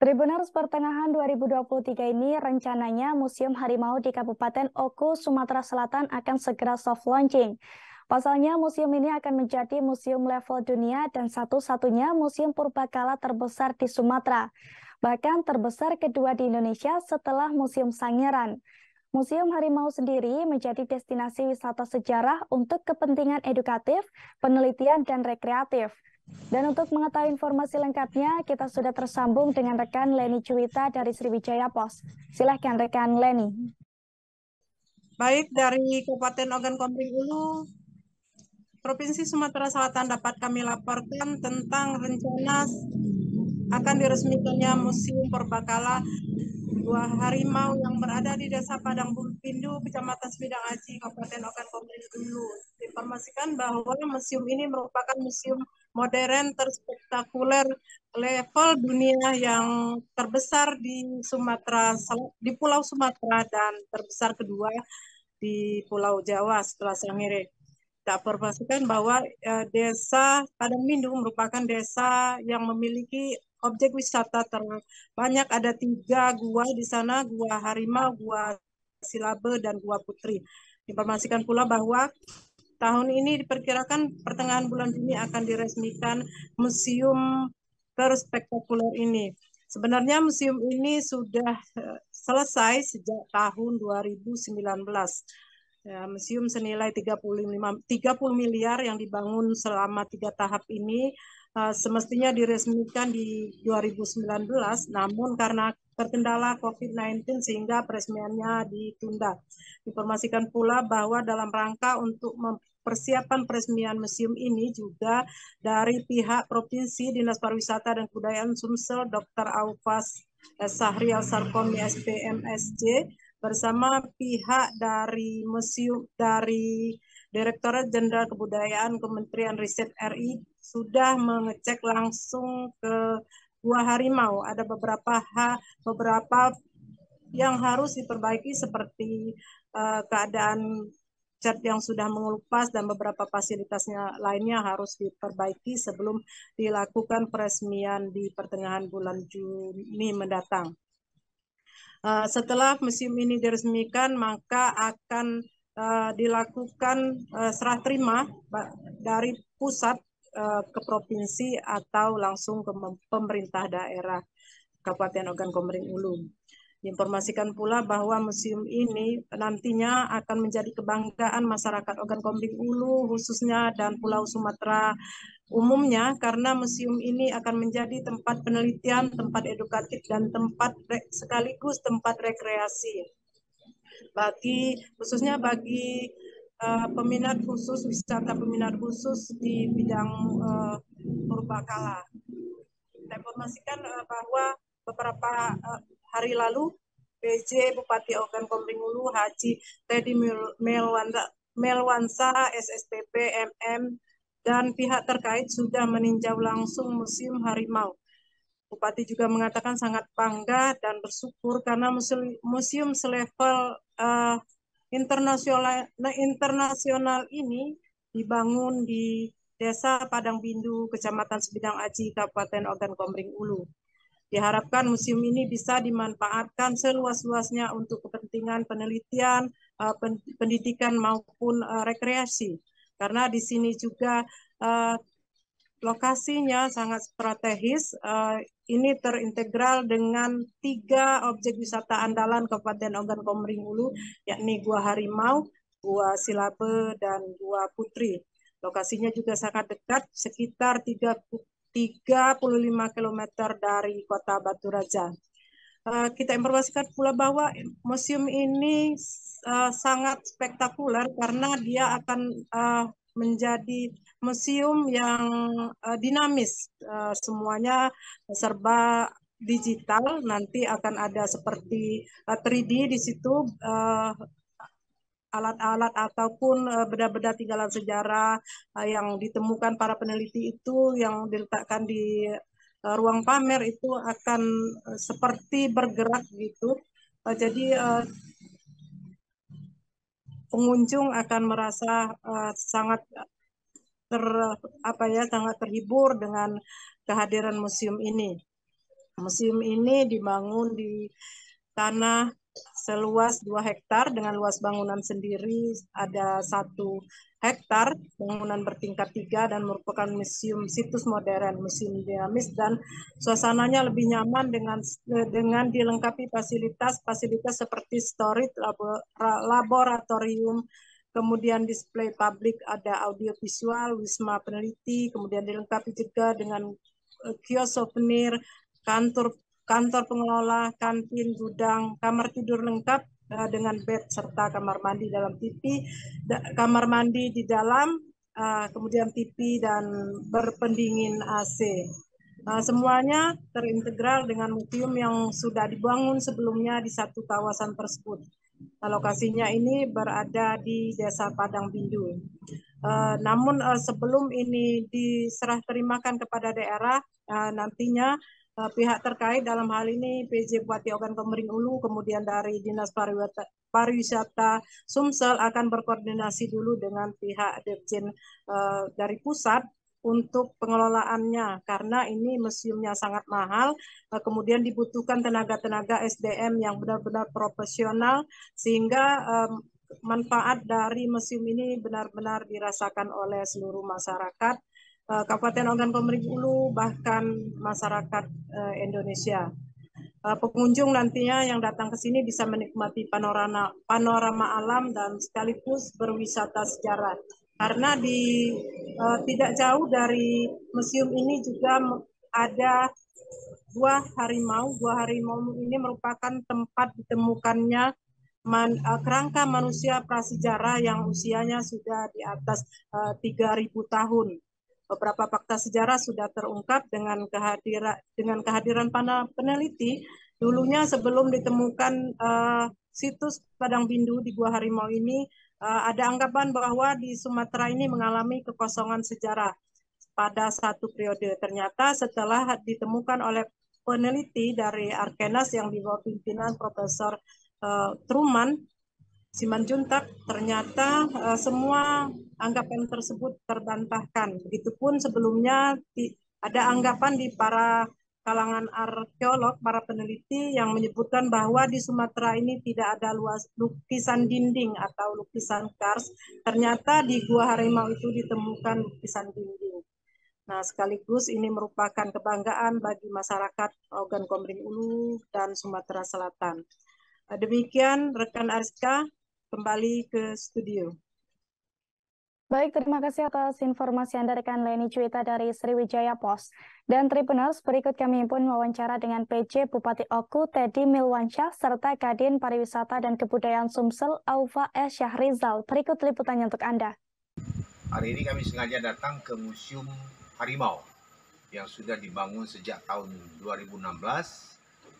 Tribuners pertengahan 2023 ini rencananya Museum Harimau di Kabupaten Oku, Sumatera Selatan akan segera soft launching. Pasalnya, museum ini akan menjadi museum level dunia dan satu-satunya museum purbakala terbesar di Sumatera. Bahkan terbesar kedua di Indonesia setelah Museum Sangiran. Museum Harimau sendiri menjadi destinasi wisata sejarah untuk kepentingan edukatif, penelitian, dan rekreatif. Dan untuk mengetahui informasi lengkapnya, kita sudah tersambung dengan rekan Leni Cuwita dari Sriwijaya Pos. Silahkan rekan Leni. Baik, dari Kabupaten Ogan Komering Ulu, Provinsi Sumatera Selatan dapat kami laporkan tentang rencana akan diresmikannya Museum Purbakala Gua Harimau yang berada di Desa Padang Pindu, Kecamatan Semidang Aji, Kabupaten Ogan Komering Ulu. Diinformasikan bahwa museum ini merupakan museum modern terspektakuler level dunia yang terbesar di Sumatera, di Pulau Sumatera, dan terbesar kedua di Pulau Jawa setelah Sangire. Tak informasikan bahwa Desa Padang Pindu merupakan desa yang memiliki objek wisata terbanyak. Ada 3 gua di sana, Gua Harimau, Gua Silabe, dan Gua Putri. Informasikan pula bahwa tahun ini diperkirakan pertengahan bulan Juni akan diresmikan museum terspektakuler ini. Sebenarnya museum ini sudah selesai sejak tahun 2019. Ya, museum senilai 30 miliar yang dibangun selama 3 tahap ini semestinya diresmikan di 2019, namun karena terkendala COVID-19 sehingga peresmiannya ditunda. Informasikan pula bahwa dalam rangka untuk persiapan peresmian museum ini juga dari pihak Provinsi Dinas Pariwisata dan Kebudayaan Sumsel, Dr. Aufas Sahrial Sarkomi SPMSJ, bersama pihak dari museum, dari Direktorat Jenderal Kebudayaan Kementerian Riset RI sudah mengecek langsung ke Gua Harimau. Ada beberapa yang harus diperbaiki seperti keadaan cat yang sudah mengelupas dan beberapa fasilitasnya lainnya harus diperbaiki sebelum dilakukan peresmian di pertengahan bulan Juni mendatang. Setelah museum ini diresmikan, maka akan dilakukan serah terima dari pusat ke provinsi atau langsung ke pemerintah daerah Kabupaten Ogan Komering Ulu. Diinformasikan pula bahwa museum ini nantinya akan menjadi kebanggaan masyarakat Ogan Komering Ulu khususnya dan Pulau Sumatera umumnya, karena museum ini akan menjadi tempat penelitian, tempat edukatif, dan sekaligus tempat rekreasi khususnya bagi peminat khusus, wisata peminat khusus di bidang purbakala. Saya informasikan bahwa beberapa hari lalu PJ Bupati Ogan Komering Ulu Haji Teddy Melwansa SSPP MM dan pihak terkait sudah meninjau langsung Museum Harimau. Bupati juga mengatakan sangat bangga dan bersyukur karena museum selevel internasional ini dibangun di Desa Padang Bindu, Kecamatan Semidang Aji, Kabupaten Ogan Komering Ulu. Diharapkan museum ini bisa dimanfaatkan seluas-luasnya untuk kepentingan penelitian, pendidikan maupun rekreasi. Karena di sini juga lokasinya sangat strategis. Ini terintegral dengan 3 objek wisata andalan Kabupaten Ogan Komering Ulu, yakni Gua Harimau, Gua Silabe, dan Gua Putri. Lokasinya juga sangat dekat, sekitar 35 km dari kota Batu Raja. Kita informasikan pula bahwa museum ini sangat spektakuler karena dia akan menjadi museum yang dinamis. Semuanya serba digital, nanti akan ada seperti 3D di situ, alat-alat ataupun benda-benda tinggalan sejarah yang ditemukan para peneliti itu yang diletakkan di ruang pamer itu akan seperti bergerak gitu. Jadi pengunjung akan merasa sangat sangat terhibur dengan kehadiran museum ini. Museum ini dibangun di tanah seluas 2 hektar dengan luas bangunan sendiri ada 1 hektar, bangunan bertingkat 3 dan merupakan museum situs modern, museum dinamis dan suasananya lebih nyaman dengan dilengkapi fasilitas seperti storage, laboratorium, kemudian display publik, ada audiovisual, wisma peneliti, kemudian dilengkapi juga dengan kios souvenir, kantor pengelola, kantin, gudang, kamar tidur lengkap dengan bed serta kamar mandi dalam TV, kamar mandi di dalam, kemudian TV dan berpendingin AC. Semuanya terintegral dengan museum yang sudah dibangun sebelumnya di satu kawasan tersebut. Lokasinya ini berada di Desa Padang Bindu. Namun sebelum ini diserah terimakan kepada daerah, nantinya pihak terkait dalam hal ini PJ Bupati Ogan Komering Ulu, kemudian dari Dinas Pariwisata Sumsel akan berkoordinasi dulu dengan pihak Dirjen dari pusat untuk pengelolaannya, karena ini museumnya sangat mahal, kemudian dibutuhkan tenaga-tenaga SDM yang benar-benar profesional, sehingga manfaat dari museum ini benar-benar dirasakan oleh seluruh masyarakat Kabupaten Ogan Komering Ulu, bahkan masyarakat Indonesia. Pengunjung nantinya yang datang ke sini bisa menikmati panorama alam dan sekaligus berwisata sejarah. Karena tidak jauh dari museum ini juga ada buah harimau. Buah harimau ini merupakan tempat ditemukannya kerangka manusia prasejarah yang usianya sudah di atas 3.000 tahun. Beberapa fakta sejarah sudah terungkap dengan kehadiran para peneliti. Dulunya sebelum ditemukan situs Padang Bindu di Gua Harimau ini, ada anggapan bahwa di Sumatera ini mengalami kekosongan sejarah pada satu periode. Ternyata setelah ditemukan oleh peneliti dari Arkenas yang di bawah pimpinan Profesor Truman Simanjuntak, ternyata semua anggapan tersebut terbantahkan. Begitupun sebelumnya ada anggapan di para kalangan arkeolog, para peneliti yang menyebutkan bahwa di Sumatera ini tidak ada lukisan dinding atau lukisan kars. Ternyata di Gua Harimau itu ditemukan lukisan dinding. Nah, sekaligus ini merupakan kebanggaan bagi masyarakat Ogan Komering Ulu dan Sumatera Selatan. Demikian rekan Ariska, kembali ke studio. Baik, terima kasih atas informasi Anda rekan Leni Cuita dari Sriwijaya Post. Dan Tribuners, berikut kami pun wawancara dengan PJ Bupati Oku Teddy Milwansyah serta Kadin Pariwisata dan Kebudayaan Sumsel Aufa S. Syahrizal. Berikut liputannya untuk Anda. Hari ini kami sengaja datang ke Museum Harimau yang sudah dibangun sejak tahun 2016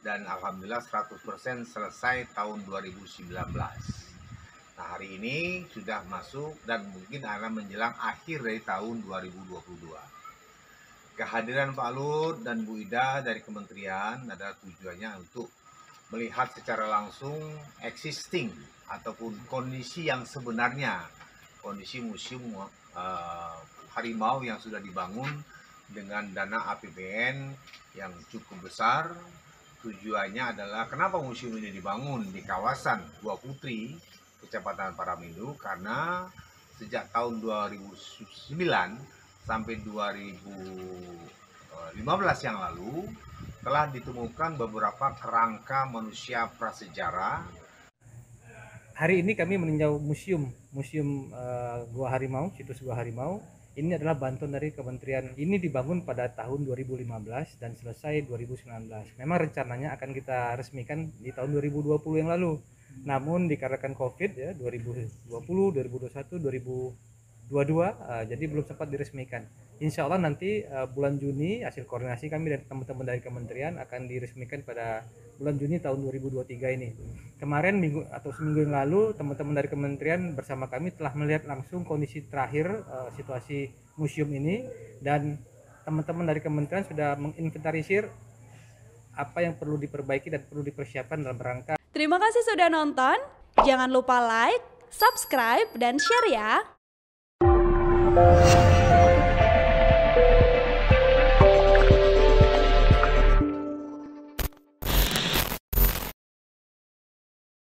dan alhamdulillah 100% selesai tahun 2019. Nah, hari ini sudah masuk dan mungkin akan menjelang akhir dari tahun 2022. Kehadiran Pak Lut dan Bu Ida dari kementerian adalah tujuannya untuk melihat secara langsung existing ataupun kondisi yang sebenarnya, kondisi museum harimau yang sudah dibangun dengan dana APBN yang cukup besar. Tujuannya adalah kenapa museum ini dibangun di kawasan Gua Putri, Kecamatan Paramidu, karena sejak tahun 2009 sampai 2015 yang lalu telah ditemukan beberapa kerangka manusia prasejarah. Hari ini kami meninjau museum Gua Harimau, situs Gua Harimau. Ini adalah bantuan dari kementerian. Ini dibangun pada tahun 2015 dan selesai 2019. Memang rencananya akan kita resmikan di tahun 2020 yang lalu. Namun dikarenakan COVID ya 2020, 2021, 2022 jadi belum sempat diresmikan. Insya Allah nanti bulan Juni hasil koordinasi kami dan teman-teman dari kementerian akan diresmikan pada bulan Juni tahun 2023 ini. Kemarin seminggu yang lalu teman-teman dari kementerian bersama kami telah melihat langsung kondisi terakhir situasi museum ini, dan teman-teman dari kementerian sudah menginventarisir apa yang perlu diperbaiki dan perlu dipersiapkan dalam rangka. Terima kasih sudah nonton. Jangan lupa like, subscribe, dan share ya.